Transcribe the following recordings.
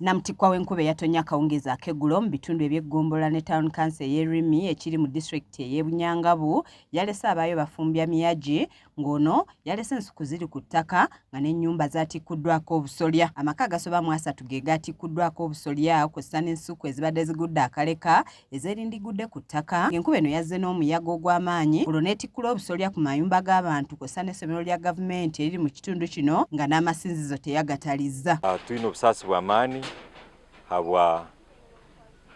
Namutikwa w'Enkuba yatonnya akawungeezi ak'eggulo mu bitundu eby'eggombolola ne town council y'Erimi ekiri mu district ey'Ebunyangabu yalese abaayo bafumbya miyagi ng'ono yalese ensuku ziri ku ttaka nga n'ennyumba zaatikuddwako obusolya. Amaka agasoba mu 3 ge gaatikuddwako obusolya kw'ossa n'ensuku ezibadde zigudde akaleka ezerindigudde ku ttaka. Enkuba eno yazze n'omuyaga ogw'amaanyi olwo n'etikkula obusolya ku mayumba g'abantu kw'ossa n'essomero lya gavumenti eriri mu kitundu kino nga n'amasinzizo teyagatalizza. Tulina obusaasi bw'amaanyi habwa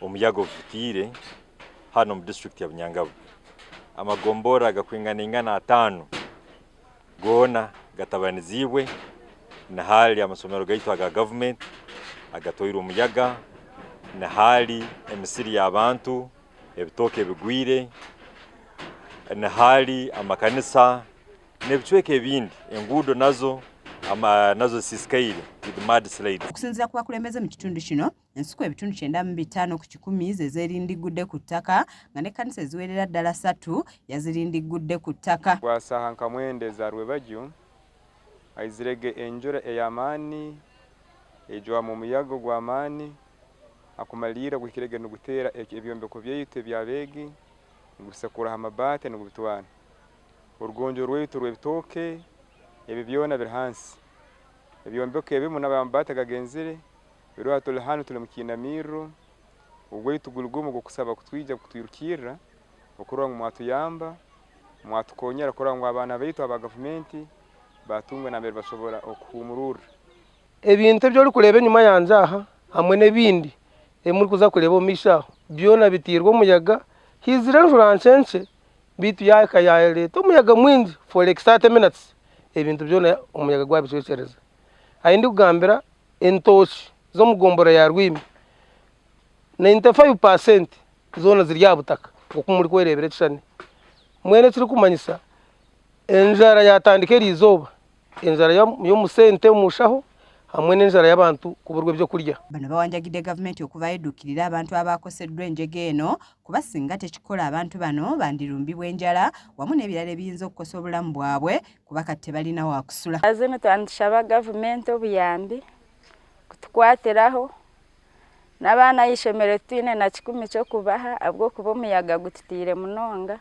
omuyaga ovutiire hano mu district ya Bunyangabu. Amagombora gakwinganingana 5 gona gatabanizibwe na hali amasomero gaitu aga government agatoira omuyaga na hali emisiri y'abantu ebitoke bigwire na hali amakanisa n'ebicweka ebindi enguudo nazo sisikaire with mud slide. Okusinziira ku bakulembeze mu kitundu kino ensuku ebitundu 95 ku 100 ezerindigudde ku ttaka nga n'ekkanisa eziwerera ddala 3 yazirindigudde ku ttaka. Gwasahanka mwende za Rwebajju aizirege enjura ey'amaani ejwa mu muyaga gw'amaani akumalira gwikirege n'ugutera ebyombeko byaitu ebyabegi ngusekura amabati n'ugubitwana urugonjo rwaitu rw'ebitoke ebi byona biri hansi ebyombeko ebimu n'amabati gagenzire biro atule hano tuli mu kinamiro ugwaitu gulugumu gukusaba kutwija kutwirukira okurwa mu mwatuyamba mwatukonyera kurwa ngo abana baitu aba gavumenti batungwe na mbere bashobora okuhumurura ebintu byo uri kureba nyuma yanje aha hamwe n'ebindi muri kuza kureba omishaho byona bitirwa umuyaga hizira njurancense bitu yaka ya leta umuyaga mwinji for like 30 minutes ebintu byona umuyaga gwabicwecereza ayindi kugambira entoshi zo mugombora ya Rwimi 95% zona ziri yabutaka uko muri kwerebere cyane mwene turi kumanyisa enjara yatandikira izoba enjara yo musente mushaho hamwe n'enjara y'abantu kuburwe byo kurya. Bano bawanjagidde gavumenti okuva edukirira abantu abakoseddwa enjege eno kuba singa tekikola abantu bano bandirumbibwa enjala wamu n'ebirala ebiyinza okukosa obulamu bwabwe kuba kati tebalina wa kusula. Azino twandishaba gavumenti obuyambi kutukwatiraho n'abaana y'ishomero twine na 10 cyo kubaha abwo kuba omuyaga gutitire munonga.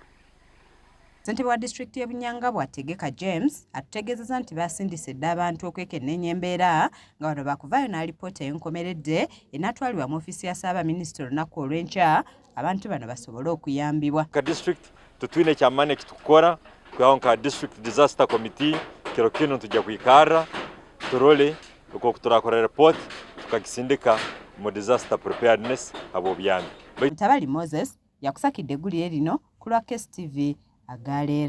Ssentebe wa district y'Ebunyangabu Ategeka James atutegeezezza nti basindisedde abantu okwekenneenya embeera nga bano baakuvaayo n'alipoota enkomeredde enaatwalibwa mu ofiisi ya Ssaabaminisita olunaku olw'enkya abantu bano basobole okuyambibwa. Ka district tutwine ekyamaani ekitukora kweaho nka district disaster committee kiro kino tujja kwikarra turole uko turakora report tukakisindika mu disaster preparedness ab'obuyambi. Mutabali Moses yakusakidde eggulire lino ku lwa KSTV Agaleero.